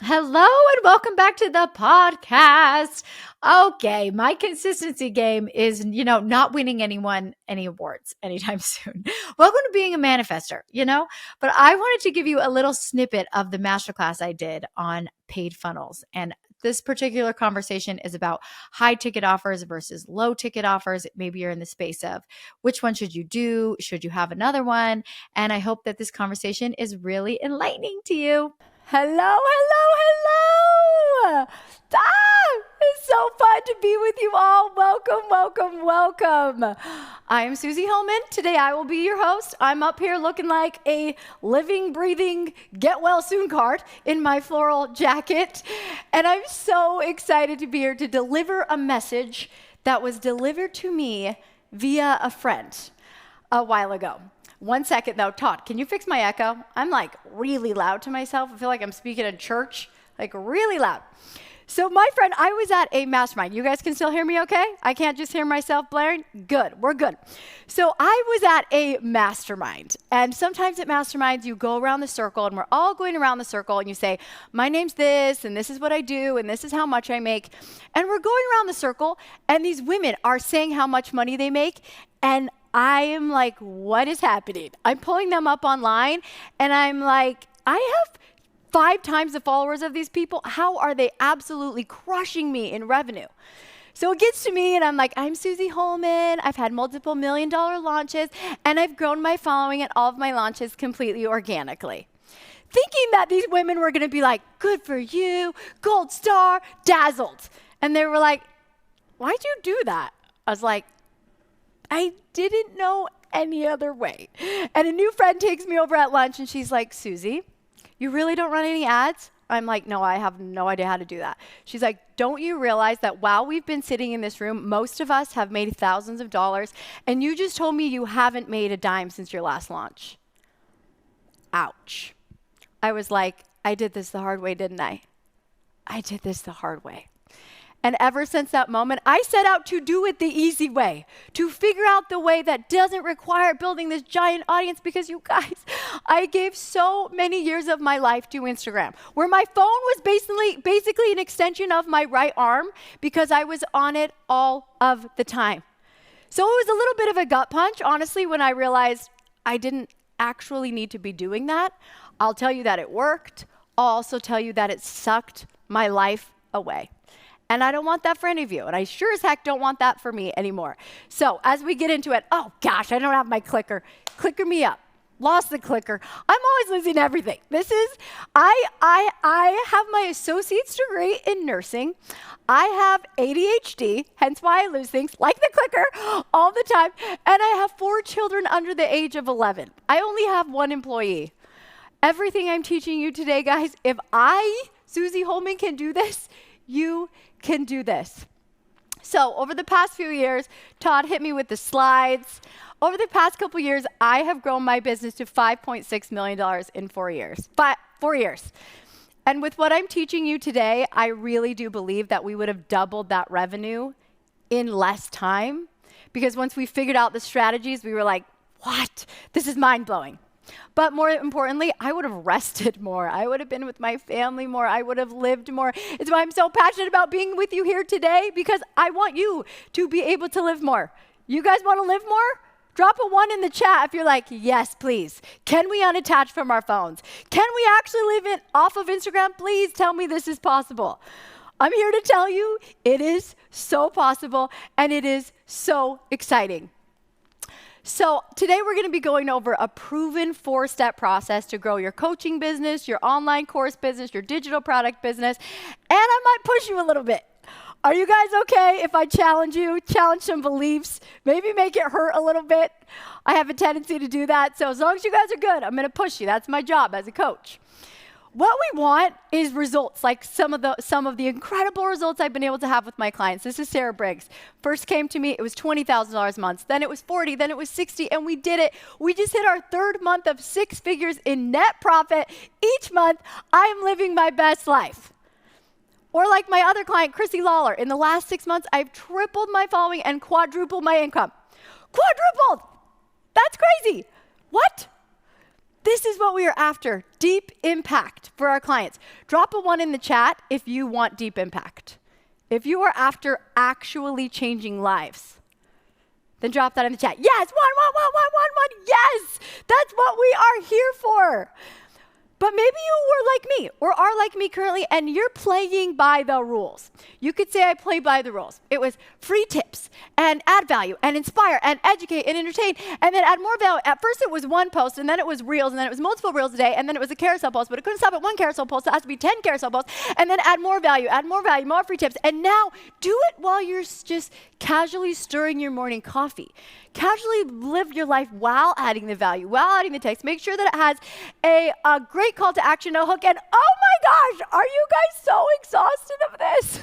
Hello and welcome back to the podcast. Okay, my consistency game is, not winning anyone any awards anytime soon. Welcome to being a manifester. But I wanted to give you a little snippet of the masterclass I did on paid funnels. And this particular conversation is about high ticket offers versus low ticket offers. Maybe you're in the space of which one should you do? Should you have another one? And I hope that this conversation is really enlightening to you. Hello, hello, hello. It's so fun to be with you all. Welcome, welcome, welcome. I am Suzy Hillman. Today I will be your host. I'm up here looking like a living, breathing, get well soon card in my floral jacket. And I'm so excited to be here to deliver a message that was delivered to me via a friend a while ago. 1 second though, Todd, can you fix my echo? I'm like really loud to myself. I feel like I'm speaking in church, like really loud. So my friend, I was at a mastermind. You guys can still hear me okay? I can't just hear myself blaring? Good, we're good. So I was at a mastermind. And sometimes at masterminds, you go around the circle and we're all going around the circle and you say, my name's this and this is what I do and this is how much I make. And we're going around the circle and these women are saying how much money they make. And I am like, what is happening? I'm pulling them up online and I'm like, I have 5 times the followers of these people. How are they absolutely crushing me in revenue? So it gets to me and I'm like, I'm Suzy Hillman. I've had multiple $1 million launches and I've grown my following at all of my launches completely organically. Thinking that these women were gonna be like, good for you, gold star, dazzled. And they were like, why'd you do that? I was like, I didn't know any other way. And a new friend takes me over at lunch and she's like, Suzy, you really don't run any ads? I'm like, no, I have no idea how to do that. She's like, don't you realize that while we've been sitting in this room, most of us have made thousands of dollars, and you just told me you haven't made a dime since your last launch? Ouch. I was like, I did this the hard way, didn't I? I did this the hard way. And ever since that moment, I set out to do it the easy way, to figure out the way that doesn't require building this giant audience, because you guys, I gave so many years of my life to Instagram, where my phone was basically an extension of my right arm because I was on it all of the time. So it was a little bit of a gut punch, honestly, when I realized I didn't actually need to be doing that. I'll tell you that it worked. I'll also tell you that it sucked my life away. And I don't want that for any of you. And I sure as heck don't want that for me anymore. So as we get into it, oh gosh, I don't have my clicker. Clicker me up. Lost the clicker. I'm always losing everything. I have my associate's degree in nursing. I have ADHD, hence why I lose things, like the clicker, all the time. And I have 4 children under the age of 11. I only have 1 employee. Everything I'm teaching you today, guys, if I, Suzy Hillman, can do this, you can do this. So over the past few years, Todd hit me with the slides. Over the past couple years, I have grown my business to $5.6 million in 4 years. 4 years. And with what I'm teaching you today, I really do believe that we would have doubled that revenue in less time. Because once we figured out the strategies, we were like, what? This is mind-blowing. But more importantly, I would have rested more. I would have been with my family more. I would have lived more. It's why I'm so passionate about being with you here today, because I want you to be able to live more. You guys want to live more? Drop a 1 in the chat if you're like, yes, please. Can we unattach from our phones? Can we actually live it off of Instagram? Please tell me this is possible. I'm here to tell you it is so possible, and it is so exciting. So today we're going to be going over a proven 4-step process to grow your coaching business, your online course business, your digital product business, and I might push you a little bit. Are you guys okay if I challenge you, challenge some beliefs, maybe make it hurt a little bit? I have a tendency to do that, so as long as you guys are good, I'm going to push you. That's my job as a coach. What we want is results, like some of the incredible results I've been able to have with my clients. This is Sarah Briggs. First came to me, it was $20,000 a month. Then it was 40, then it was 60, and we did it. We just hit our 3rd month of 6 figures in net profit. Each month, I am living my best life. Or like my other client, Chrissy Lawler. In the last 6 months, I've tripled my following and quadrupled my income. Quadrupled! That's crazy. What? This is what we are after, deep impact for our clients. Drop a 1 in the chat if you want deep impact. If you are after actually changing lives, then drop that in the chat. Yes, one. Yes, that's what we are here for. But maybe you were like me or are like me currently and you're playing by the rules. You could say I play by the rules. It was free tips and add value and inspire and educate and entertain and then add more value. At first it was 1 post and then it was reels and then it was multiple reels a day and then it was a carousel post, but it couldn't stop at 1 carousel post. So it has to be 10 carousel posts and then add more value, more free tips. And now do it while you're just casually stirring your morning coffee. Casually live your life while adding the value, while adding the text. Make sure that it has a great call to action, a hook, and oh my gosh, are you guys so exhausted of this?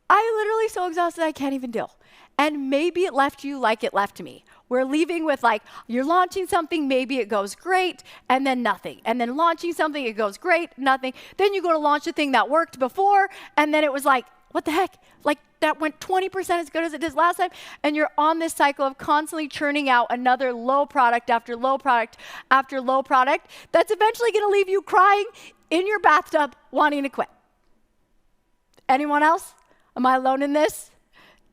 I'm literally so exhausted I can't even deal. And maybe it left you like it left me. We're leaving with like, you're launching something, maybe it goes great, and then nothing. And then launching something, it goes great, nothing. Then you go to launch a thing that worked before, and then it was like, what the heck? Like that went 20% as good as it did last time, and you're on this cycle of constantly churning out another low product after low product after low product that's eventually going to leave you crying in your bathtub wanting to quit. Anyone else? Am I alone in this?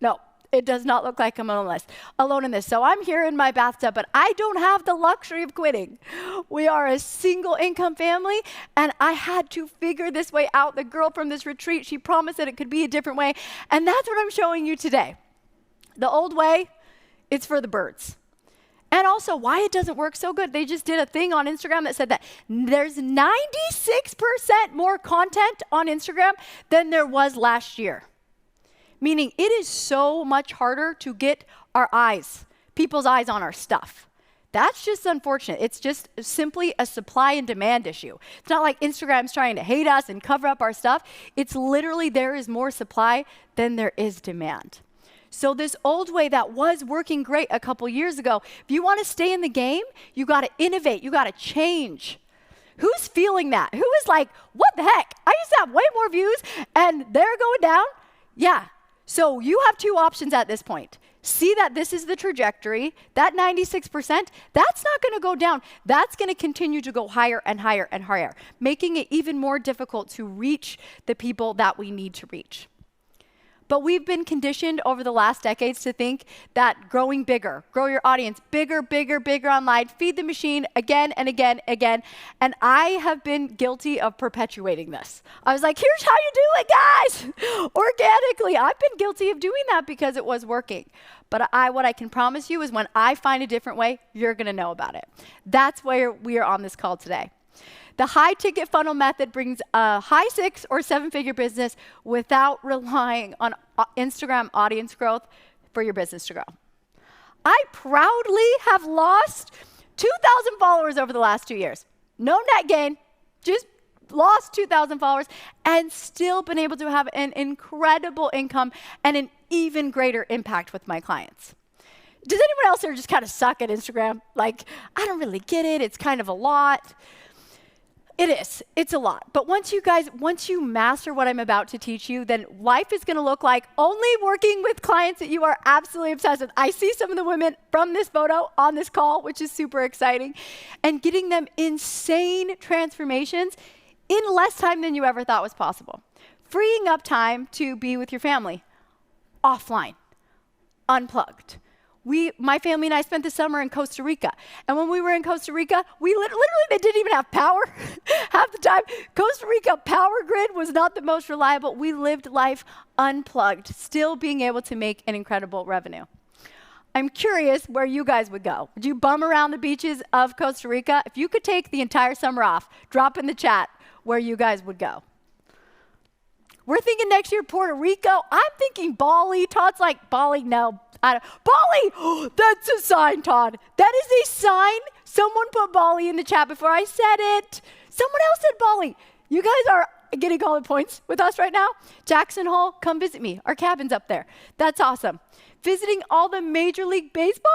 No. It does not look like I'm alone in this. So I'm here in my bathtub, but I don't have the luxury of quitting. We are a single income family, and I had to figure this way out. The girl from this retreat, she promised that it could be a different way, and that's what I'm showing you today. The old way, it's for the birds. And also why it doesn't work so good. They just did a thing on Instagram that said that there's 96% more content on Instagram than there was last year. Meaning it is so much harder to get people's eyes on our stuff. That's just unfortunate. It's just simply a supply and demand issue. It's not like Instagram's trying to hate us and cover up our stuff. It's literally there is more supply than there is demand. So this old way that was working great a couple years ago, if you want to stay in the game, you got to innovate, you got to change. Who's feeling that? Who is like, what the heck? I used to have way more views and they're going down? Yeah. So you have 2 options at this point. See that this is the trajectory, that 96%, that's not going to go down. That's going to continue to go higher and higher and higher, making it even more difficult to reach the people that we need to reach. But we've been conditioned over the last decades to think that growing bigger, grow your audience, bigger online, feed the machine again and again, and I have been guilty of perpetuating this. I was like, here's how you do it, guys, organically. I've been guilty of doing that because it was working. But what I can promise you is when I find a different way, you're gonna know about it. That's where we are on this call today. The high ticket funnel method brings a high 6 or 7-figure business without relying on Instagram audience growth for your business to grow. I proudly have lost 2,000 followers over the last 2 years. No net gain, just lost 2,000 followers and still been able to have an incredible income and an even greater impact with my clients. Does anyone else here just kind of suck at Instagram? Like, I don't really get it, it's kind of a lot. It is. It's a lot. But once you master what I'm about to teach you, then life is going to look like only working with clients that you are absolutely obsessed with. I see some of the women from this photo on this call, which is super exciting, and getting them insane transformations in less time than you ever thought was possible. Freeing up time to be with your family, offline, unplugged. My family and I spent the summer in Costa Rica. And when we were in Costa Rica, we literally, they didn't even have power half the time. Costa Rica power grid was not the most reliable. We lived life unplugged, still being able to make an incredible revenue. I'm curious where you guys would go. Would you bum around the beaches of Costa Rica? If you could take the entire summer off, drop in the chat where you guys would go. We're thinking next year Puerto Rico. I'm thinking Bali. Todd's like, Bali, no. Bali! That's a sign, Todd. That is a sign. Someone put Bali in the chat before I said it. Someone else said Bali. You guys are getting all the points with us right now. Jackson Hole, come visit me. Our cabin's up there. That's awesome. Visiting all the Major League Baseball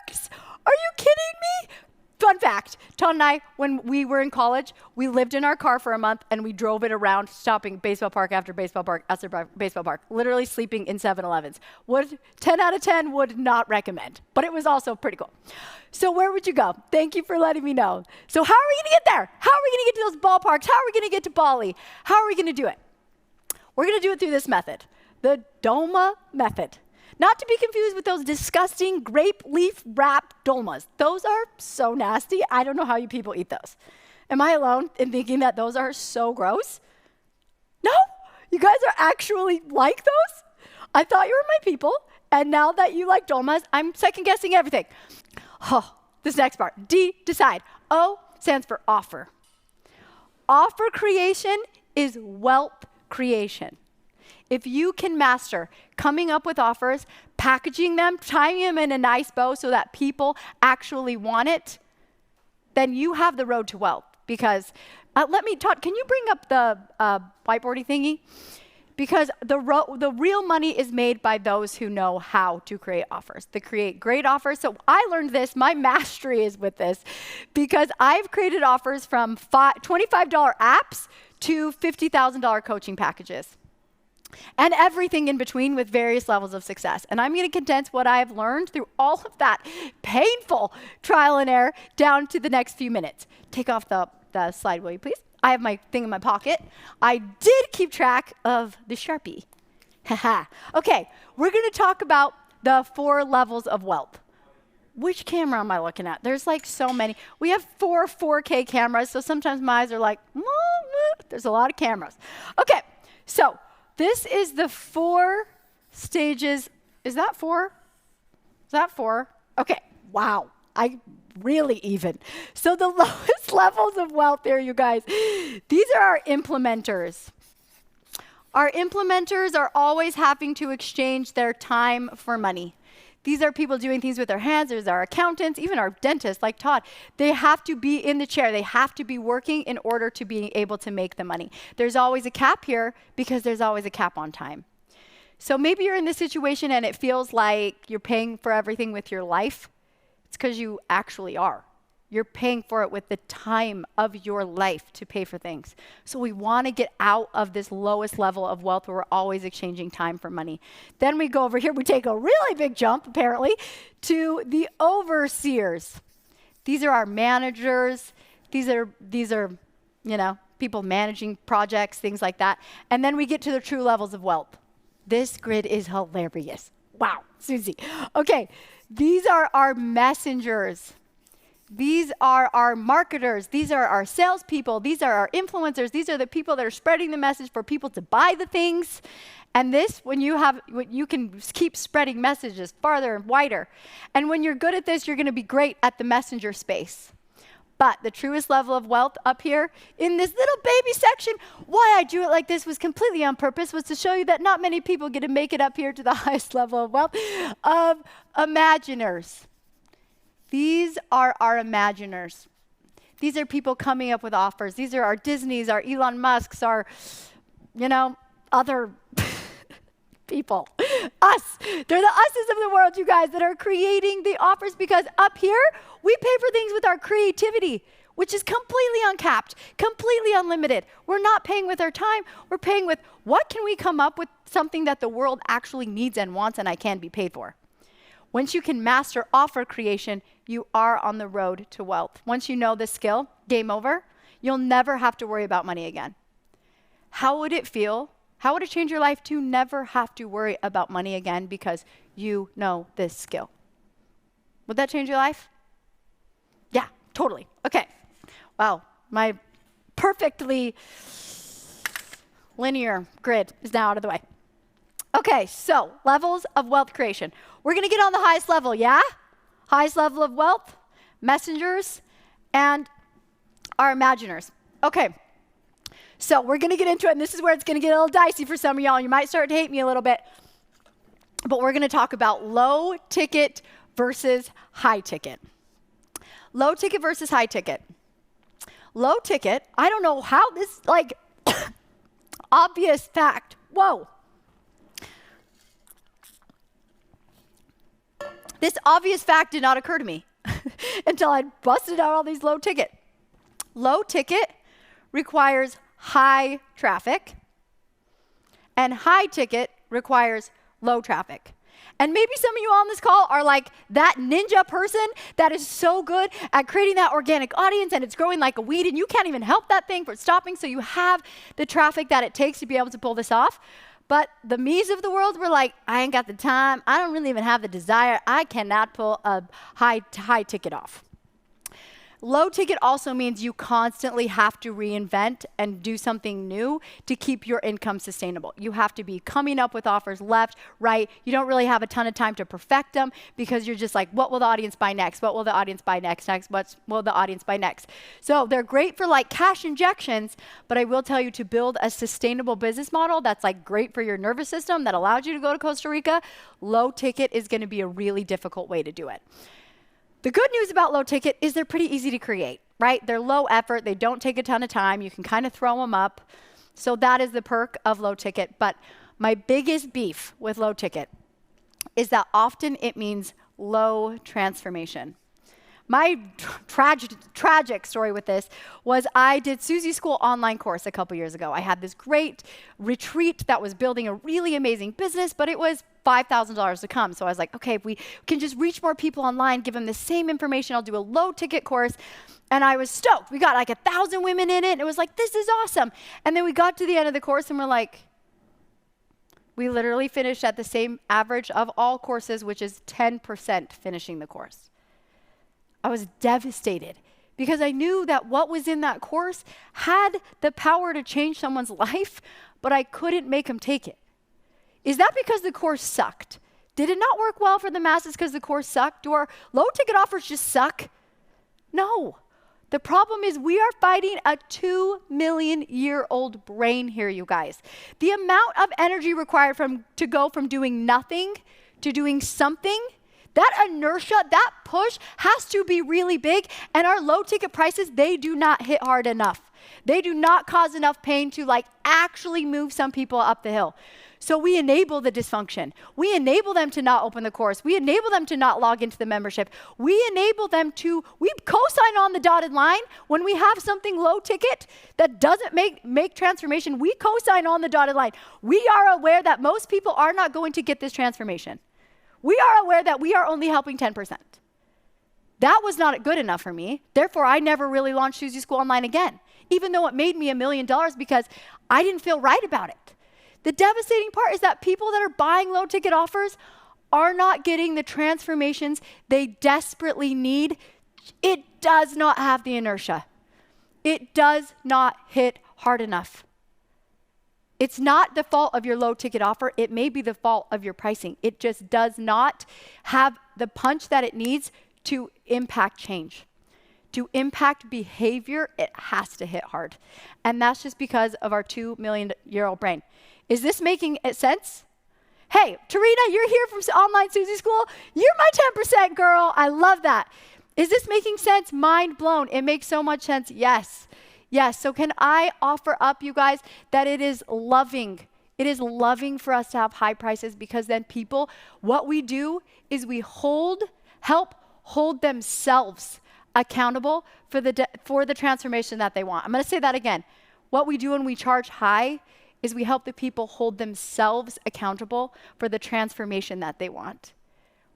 parks? Are you kidding me? Fun fact, Todd and I, when we were in college, we lived in our car for a month and we drove it around, stopping baseball park after baseball park after baseball park, literally sleeping in 7-Elevens. 10 out of 10 would not recommend, but it was also pretty cool. So where would you go? Thank you for letting me know. So how are we going to get there? How are we going to get to those ballparks? How are we going to get to Bali? How are we going to do it? We're going to do it through this method, the D.O.M.A method. Not to be confused with those disgusting grape leaf wrap dolmas. Those are so nasty. I don't know how you people eat those. Am I alone in thinking that those are so gross? No? You guys are actually like those? I thought you were my people, and now that you like dolmas, I'm second guessing everything. Oh, this next part. D, decide. O stands for offer. Offer creation is wealth creation. If you can master coming up with offers, packaging them, tying them in a nice bow so that people actually want it, then you have the road to wealth. Because, Todd, can you bring up the whiteboardy thingy? Because the real money is made by those who know how to create offers, to create great offers. So I learned this, my mastery is with this, because I've created offers from $25 apps to $50,000 coaching packages. And everything in between with various levels of success. And I'm going to condense what I've learned through all of that painful trial and error down to the next few minutes. Take off the slide, will you please? I have my thing in my pocket. I did keep track of the Sharpie. Haha. Okay, we're going to talk about the 4 levels of wealth. Which camera am I looking at? There's like so many. We have 4 4K cameras, so sometimes my eyes are like, there's a lot of cameras. Okay, so this is the 4 stages. Is that 4? Is that 4? Okay, wow. I really even. So the lowest levels of wealth there, you guys. These are our implementers. Our implementers are always having to exchange their time for money. These are people doing things with their hands. There's our accountants, even our dentists like Todd. They have to be in the chair. They have to be working in order to be able to make the money. There's always a cap here because there's always a cap on time. So maybe you're in this situation and it feels like you're paying for everything with your life. It's because you actually are. You're paying for it with the time of your life to pay for things. So we want to get out of this lowest level of wealth where we're always exchanging time for money. Then we go over here, we take a really big jump, apparently, to the overseers. These are our managers. These are, people managing projects, things like that. And then we get to the true levels of wealth. This grid is hilarious. Wow, Suzy. Okay, these are our messengers. These are our marketers. These are our salespeople. These are our influencers. These are the people that are spreading the message for people to buy the things. And this, when you can keep spreading messages farther and wider. And when you're good at this, you're going to be great at the messenger space. But the truest level of wealth up here in this little baby section, why I drew it like this was completely on purpose, was to show you that not many people get to make it up here to the highest level of wealth, of imaginers. These are our imaginers. These are people coming up with offers. These are our Disneys, our Elon Musks, our, other people. Us. They're the us's of the world, you guys, that are creating the offers, because up here, we pay for things with our creativity, which is completely uncapped, completely unlimited. We're not paying with our time. We're paying with what can we come up with something that the world actually needs and wants and I can be paid for. Once you can master offer creation, you are on the road to wealth. Once you know this skill, game over, you'll never have to worry about money again. How would it feel? How would it change your life to never have to worry about money again because you know this skill? Would that change your life? Yeah, totally. Okay. Wow, my perfectly linear grid is now out of the way. Okay, so levels of wealth creation. We're going to get on the highest level, yeah? Highest level of wealth, messengers, and our imaginers. Okay, so we're going to get into it, and this is where it's going to get a little dicey for some of y'all. You might start to hate me a little bit, but we're going to talk about low ticket versus high ticket. Low ticket versus high ticket. Low ticket, I don't know how this, obvious fact. Whoa. This obvious fact did not occur to me. until I busted out all these low ticket. Low ticket requires high traffic, and high ticket requires low traffic. And maybe some of you on this call are like that ninja person that is so good at creating that organic audience and it's growing like a weed and you can't even help that thing from stopping, so you have the traffic that it takes to be able to pull this off. But the me's of the world were like, I ain't got the time, I don't really even have the desire, I cannot pull a high ticket off. Low ticket also means you constantly have to reinvent and do something new to keep your income sustainable. You have to be coming up with offers left, right. You don't really have a ton of time to perfect them because you're just like, what will the audience buy next? What will the audience buy next? What will the audience buy next? So they're great for like cash injections, but I will tell you, to build a sustainable business model that's like great for your nervous system, that allows you to go to Costa Rica, low ticket is going to be a really difficult way to do it. The good news about low ticket is they're pretty easy to create, right? They're low effort, they don't take a ton of time, you can kind of throw them up. So that is the perk of low ticket. But my biggest beef with low ticket is that often it means low transformation. My tragic story with this was I did Suzy School online course a couple years ago. I had this great retreat that was building a really amazing business, but it was $5,000 to come. So I was like, okay, if we can just reach more people online, give them the same information, I'll do a low ticket course. And I was stoked. We got like 1,000 women in it. And it was like, this is awesome. And then we got to the end of the course and we're like, we literally finished at the same average of all courses, which is 10% finishing the course. I was devastated because I knew that what was in that course had the power to change someone's life, but I couldn't make them take it. Is that because the course sucked? Did it not work well for the masses because the course sucked? Do our low ticket offers just suck? No. The problem is we are fighting a 2-million-year-old brain here, you guys. The amount of energy required to go from doing nothing to doing something, that inertia, that push has to be really big, and our low ticket prices, they do not hit hard enough. They do not cause enough pain to like actually move some people up the hill. So we enable the dysfunction. We enable them to not open the course. We enable them to not log into the membership. We enable them to, we co-sign on the dotted line when we have something low ticket that doesn't make transformation. We co-sign on the dotted line. We are aware that most people are not going to get this transformation. We are aware that we are only helping 10%. That was not good enough for me. Therefore, I never really launched Suzy School Online again, even though it made me $1 million because I didn't feel right about it. The devastating part is that people that are buying low ticket offers are not getting the transformations they desperately need. It does not have the inertia. It does not hit hard enough. It's not the fault of your low ticket offer. It may be the fault of your pricing. It just does not have the punch that it needs to impact change. To impact behavior, it has to hit hard. And that's just because of our 2-million-year-old brain. Is this making sense? Hey, Tarina, you're here from Online Suzy School. You're my 10% girl. I love that. Is this making sense? Mind blown. It makes so much sense. Yes. Yes, so can I offer up, you guys, that it is loving. It is loving for us to have high prices because then people, what we do is we help hold themselves accountable for the transformation that they want. I'm going to say that again. What we do when we charge high is we help the people hold themselves accountable for the transformation that they want.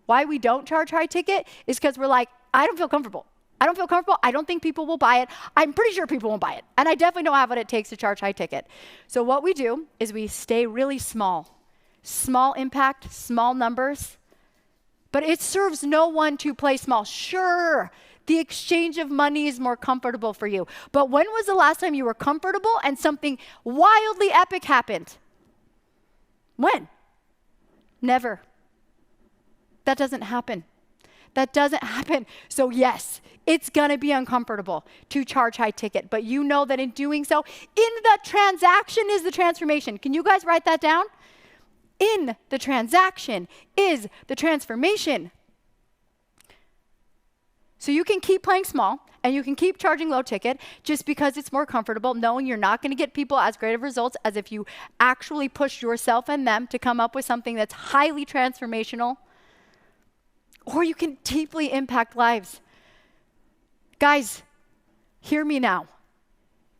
Why we don't charge high ticket is because we're like, I don't feel comfortable. I don't feel comfortable. I don't think people will buy it. I'm pretty sure people won't buy it. And I definitely don't have what it takes to charge high ticket. So what we do is we stay really small. Small impact, small numbers. But it serves no one to play small. Sure, the exchange of money is more comfortable for you. But when was the last time you were comfortable and something wildly epic happened? When? Never. That doesn't happen. That doesn't happen. So yes, it's going to be uncomfortable to charge high ticket, but you know that in doing so, in the transaction is the transformation. Can you guys write that down? In the transaction is the transformation. So you can keep playing small and you can keep charging low ticket just because it's more comfortable, knowing you're not going to get people as great of results as if you actually push yourself and them to come up with something that's highly transformational. Or you can deeply impact lives. Guys, hear me now.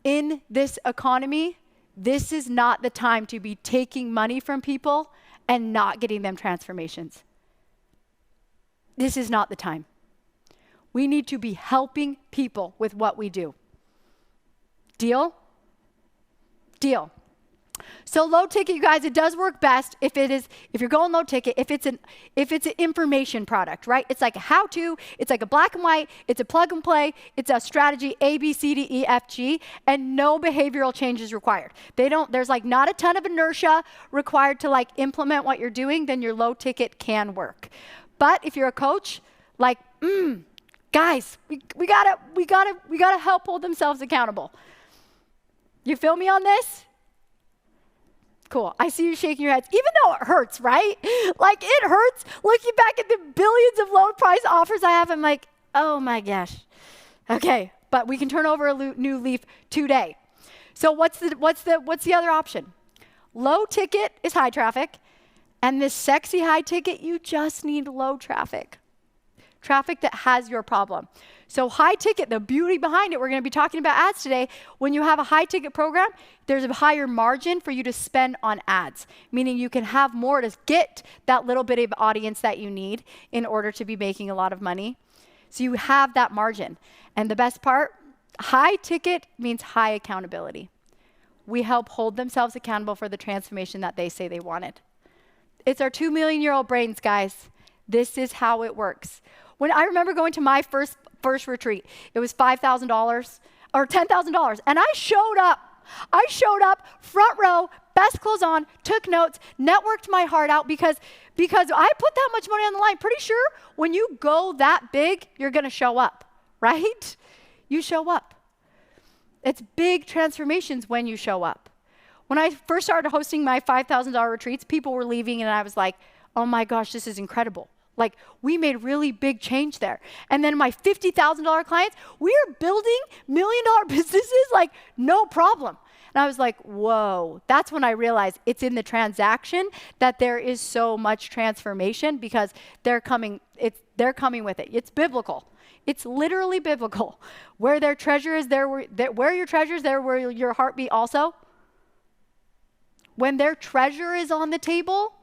In this economy, this is not the time to be taking money from people and not getting them transformations. This is not the time. We need to be helping people with what we do. Deal? Deal. So low ticket, you guys, it does work best if you're going low ticket, if it's an information product, right? It's like a how-to, it's like a black and white, it's a plug and play, it's a strategy A, B, C, D, E, F, G, and no behavioral change is required. There's like not a ton of inertia required to like implement what you're doing, then your low ticket can work. But if you're a coach, like, guys, we gotta help hold themselves accountable. You feel me on this? Cool. I see you shaking your heads, even though it hurts, right? Like, it hurts looking back at the billions of low price offers I have. I'm like, oh my gosh. Okay, but we can turn over a new leaf today. So what's the other option? Low ticket is high traffic, and this sexy high ticket, you just need low traffic. Traffic that has your problem. So high ticket, the beauty behind it, we're going to be talking about ads today. When you have a high ticket program, there's a higher margin for you to spend on ads, meaning you can have more to get that little bit of audience that you need in order to be making a lot of money. So you have that margin. And the best part, high ticket means high accountability. We help hold themselves accountable for the transformation that they say they wanted. It's our 2 million-year-old brains, guys. This is how it works. When I remember going to my first retreat, it was $5,000 or $10,000, and I showed up. I showed up front row, best clothes on, took notes, networked my heart out because I put that much money on the line. Pretty sure when you go that big, you're going to show up, right? You show up. It's big transformations when you show up. When I first started hosting my $5,000 retreats, people were leaving, and I was like, oh my gosh, this is incredible. Like, we made really big change there. And then my $50,000 clients, we are building $1 million businesses like no problem. And I was like, whoa. That's when I realized it's in the transaction that there is so much transformation because they're coming with it. It's biblical. It's literally biblical. Where their treasure is, where your treasure is, there will your heart be also. When their treasure is on the table,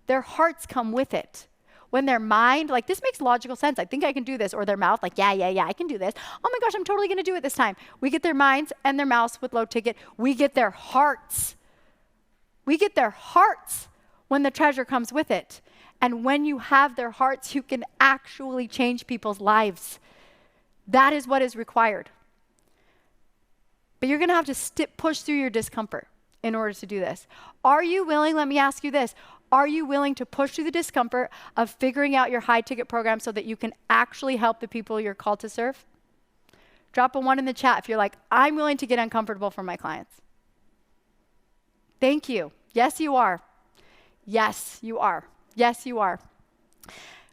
their hearts come with it. When their mind, like, this makes logical sense. I think I can do this. Or their mouth, like, yeah, I can do this. Oh my gosh, I'm totally going to do it this time. We get their minds and their mouths with low ticket. We get their hearts. We get their hearts when the treasure comes with it. And when you have their hearts, you can actually change people's lives. That is what is required. But you're going to have to push through your discomfort in order to do this. Are you willing, let me ask you this, are you willing to push through the discomfort of figuring out your high ticket program so that you can actually help the people you're called to serve? Drop a 1 in the chat if you're like, I'm willing to get uncomfortable for my clients. Thank you. Yes, you are. Yes, you are. Yes, you are.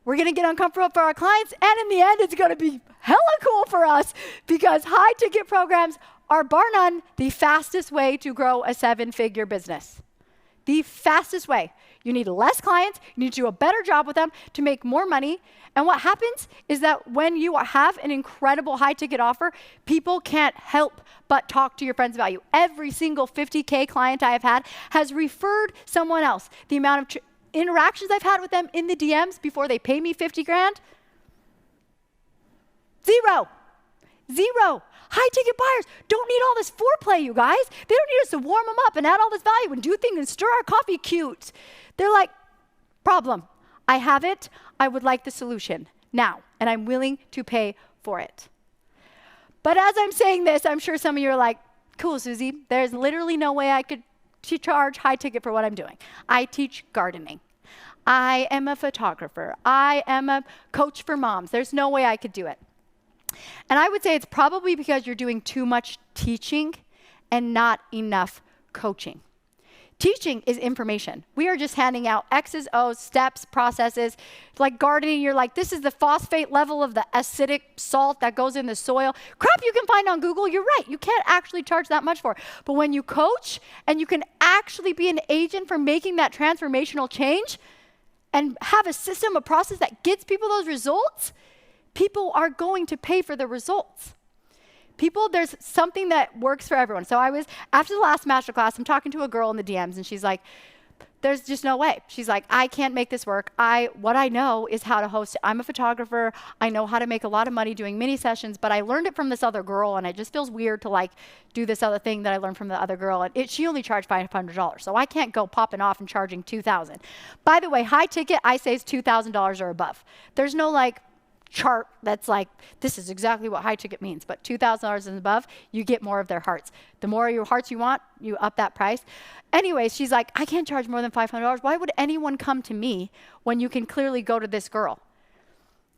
We're going to get uncomfortable for our clients, and in the end, it's going to be hella cool for us because high ticket programs are, bar none, the fastest way to grow a 7-figure business. The fastest way. You need less clients, you need to do a better job with them to make more money. And what happens is that when you have an incredible high ticket offer, people can't help but talk to your friends about you. Every single 50K client I have had has referred someone else. The amount of interactions I've had with them in the DMs before they pay me 50 grand, zero. High ticket buyers don't need all this foreplay, you guys. They don't need us to warm them up and add all this value and do things and stir our coffee cute. They're like, problem. I have it. I would like the solution now, and I'm willing to pay for it. But as I'm saying this, I'm sure some of you are like, cool, Suzy. There's literally no way I could charge high ticket for what I'm doing. I teach gardening. I am a photographer. I am a coach for moms. There's no way I could do it. And I would say it's probably because you're doing too much teaching and not enough coaching. Teaching is information. We are just handing out X's, O's, steps, processes. Like gardening, you're like, this is the phosphate level of the acidic salt that goes in the soil. Crap you can find on Google. You're right. You can't actually charge that much for it. But when you coach and you can actually be an agent for making that transformational change and have a system, a process that gets people those results, people are going to pay for the results. There's something that works for everyone. So after the last masterclass, I'm talking to a girl in the DMs, and she's like, there's just no way. She's like, I can't make this work. What I know is how to host. I'm a photographer. I know how to make a lot of money doing mini sessions, but I learned it from this other girl, and it just feels weird to like do this other thing that I learned from the other girl. And she only charged $500, so I can't go popping off and charging $2,000. By the way, high ticket, I say is $2,000 or above. There's no like chart that's like, this is exactly what high ticket means, but $2,000 and above, you get more of their hearts. The more your hearts you want, you up that price. Anyways, she's like, I can't charge more than $500. Why would anyone come to me when you can clearly go to this girl?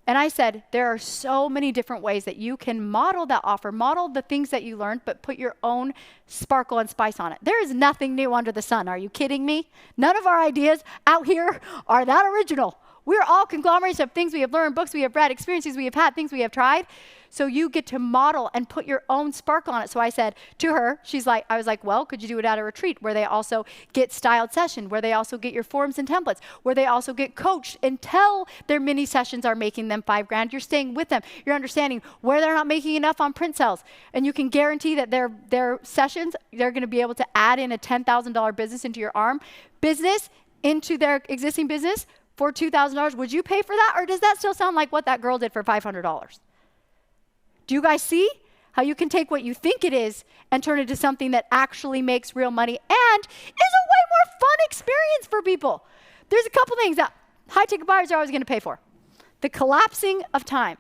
And I said, there are so many different ways that you can model that offer, model the things that you learned, but put your own sparkle and spice on it. There is nothing new under the sun. Are you kidding me? None of our ideas out here are that original. We're all conglomerates of things we have learned, books we have read, experiences we have had, things we have tried. So you get to model and put your own sparkle on it. So I said to her, I was like, well, could you do it at a retreat where they also get styled session, where they also get your forms and templates, where they also get coached until their mini sessions are making them $5,000. You're staying with them. You're understanding where they're not making enough on print sales. And you can guarantee that their sessions, they're going to be able to add in a $10,000 business into your business, into their existing business for $2,000. Would you pay for that? Or does that still sound like what that girl did for $500? Do you guys see how you can take what you think it is and turn it into something that actually makes real money and is a way more fun experience for people? There's a couple things that high ticket buyers are always going to pay for. The collapsing of time.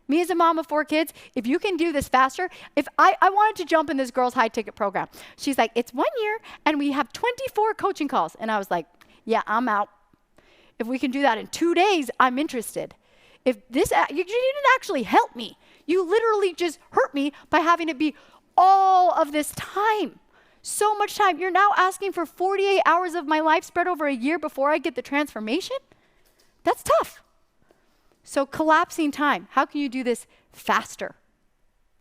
Me as a mom of 4 kids, if you can do this faster, if I wanted to jump in this girl's high ticket program. She's like, it's 1 year and we have 24 coaching calls. And I was like, yeah, I'm out. If we can do that in 2 days, I'm interested. If this, you didn't actually help me. You literally just hurt me by having it be all of this time. So much time. You're now asking for 48 hours of my life spread over a year before I get the transformation? That's tough. So collapsing time. How can you do this faster?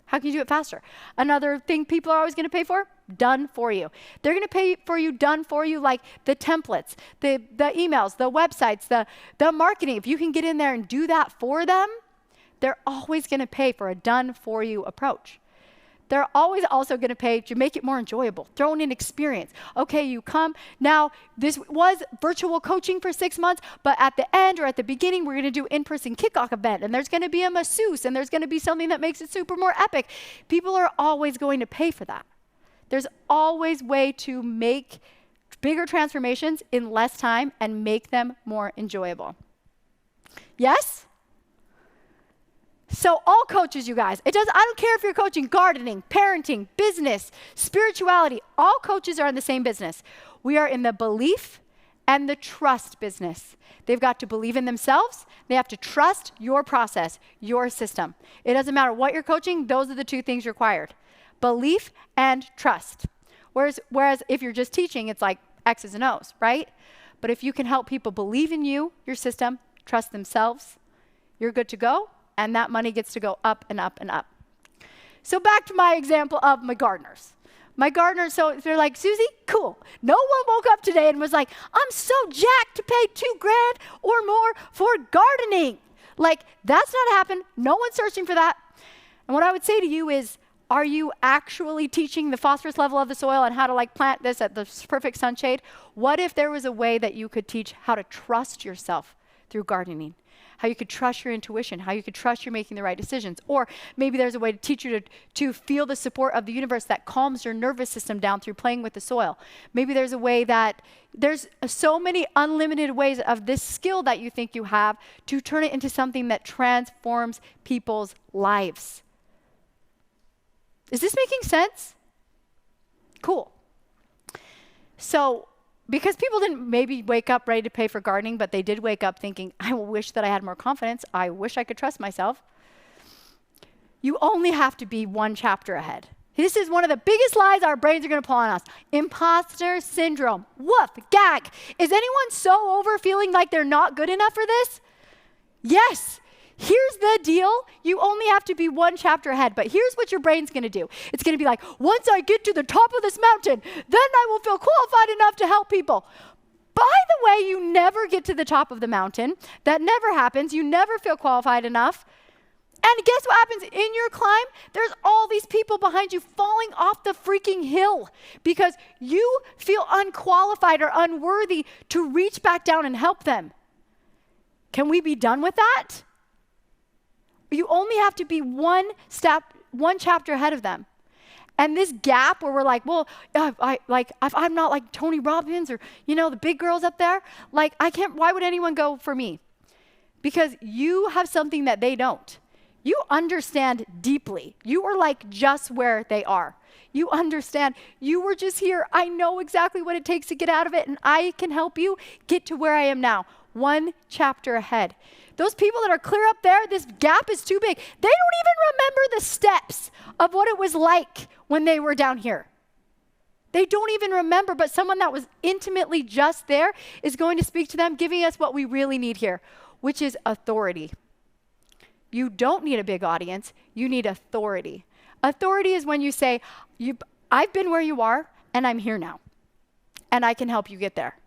How can you do it faster? Another thing people are always going to pay for, done for you. They're going to pay for you, done for you, like the templates, the emails, the websites, the marketing. If you can get in there and do that for them, they're always going to pay for a done for you approach. They're always also going to pay to make it more enjoyable, throw in an experience. Okay, you come. Now, this was virtual coaching for 6 months, but at the end or at the beginning, we're going to do in-person kickoff event, and there's going to be a masseuse, and there's going to be something that makes it super more epic. People are always going to pay for that. There's always a way to make bigger transformations in less time and make them more enjoyable. Yes? So all coaches, you guys, I don't care if you're coaching gardening, parenting, business, spirituality, all coaches are in the same business. We are in the belief and the trust business. They've got to believe in themselves. They have to trust your process, your system. It doesn't matter what you're coaching, those are the 2 things required. Belief and trust. Whereas if you're just teaching, it's like X's and O's, right? But if you can help people believe in you, your system, trust themselves, you're good to go. And that money gets to go up and up and up. So back to my example of my gardeners. My gardeners, so they're like, Suzy, cool. No one woke up today and was like, I'm so jacked to pay $2,000 or more for gardening. Like, that's not happened. No one's searching for that. And what I would say to you is, are you actually teaching the phosphorus level of the soil and how to like plant this at the perfect sunshade? What if there was a way that you could teach how to trust yourself through gardening? How you could trust your intuition, how you could trust you're making the right decisions. Or maybe there's a way to teach you to feel the support of the universe that calms your nervous system down through playing with the soil. Maybe there's a way that there's so many unlimited ways of this skill that you think you have to turn it into something that transforms people's lives. Is this making sense? Cool. So, because people didn't maybe wake up ready to pay for gardening, but they did wake up thinking, I wish that I had more confidence. I wish I could trust myself. You only have to be 1 chapter ahead. This is one of the biggest lies our brains are going to pull on us. Imposter syndrome. Woof, gag. Is anyone so over feeling like they're not good enough for this? Yes. Here's the deal. You only have to be 1 chapter ahead, but here's what your brain's going to do. It's going to be like, once I get to the top of this mountain, then I will feel qualified enough to help people. By the way, you never get to the top of the mountain. That never happens. You never feel qualified enough. And guess what happens in your climb? There's all these people behind you falling off the freaking hill because you feel unqualified or unworthy to reach back down and help them. Can we be done with that? You only have to be one chapter ahead of them. And this gap where we're like, well, if I'm not like Tony Robbins or, the big girls up there, like why would anyone go for me? Because you have something that they don't. You understand deeply. You are like just where they are. You understand. You were just here. I know exactly what it takes to get out of it, and I can help you get to where I am now, one chapter ahead. Those people that are clear up there, this gap is too big. They don't even remember the steps of what it was like when they were down here. They don't even remember, but someone that was intimately just there is going to speak to them, giving us what we really need here, which is authority. You don't need a big audience. You need authority. Authority is when you say, I've been where you are, and I'm here now, and I can help you get there.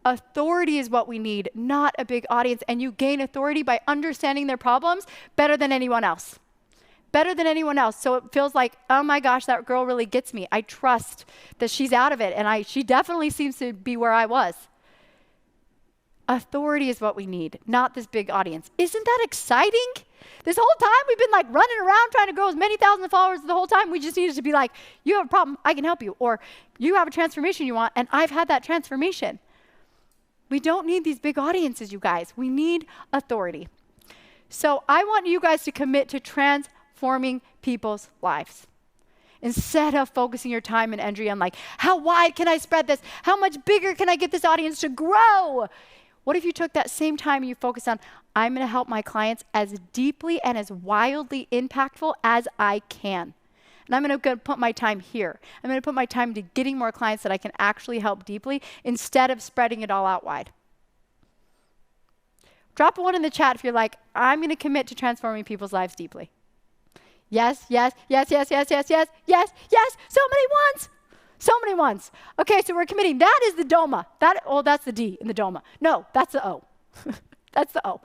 Authority is what we need, not a big audience. And you gain authority by understanding their problems better than anyone else. Better than anyone else. So it feels like, oh my gosh, that girl really gets me. I trust that she's out of it, and she definitely seems to be where I was. Authority is what we need, not this big audience. Isn't that exciting? This whole time we've been like running around trying to grow as many thousands of followers the whole time. We just needed to be like, you have a problem, I can help you. Or you have a transformation you want, and I've had that transformation. We don't need these big audiences, you guys. We need authority. So I want you guys to commit to transforming people's lives. Instead of focusing your time and energy on like, how wide can I spread this? How much bigger can I get this audience to grow? What if you took that same time and you focused on, I'm going to help my clients as deeply and as wildly impactful as I can. And I'm going to put my time here. I'm going to put my time to getting more clients that I can actually help deeply instead of spreading it all out wide. Drop a 1 in the chat if you're like, I'm going to commit to transforming people's lives deeply. Yes, yes, yes, yes, yes, yes, yes, yes, yes. So many ones. So many ones. Okay, so we're committing. That is the D.O.M.A. That's the D in the D.O.M.A. No, that's the O. That's the O.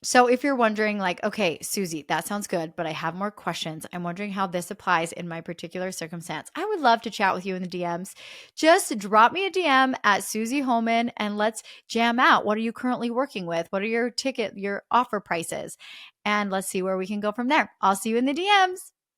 So if you're wondering like, okay, Suzy, that sounds good, but I have more questions. I'm wondering how this applies in my particular circumstance. I would love to chat with you in the DMs. Just drop me a DM at Suzy Holman and let's jam out. What are you currently working with? What are your offer prices? And let's see where we can go from there. I'll see you in the DMs.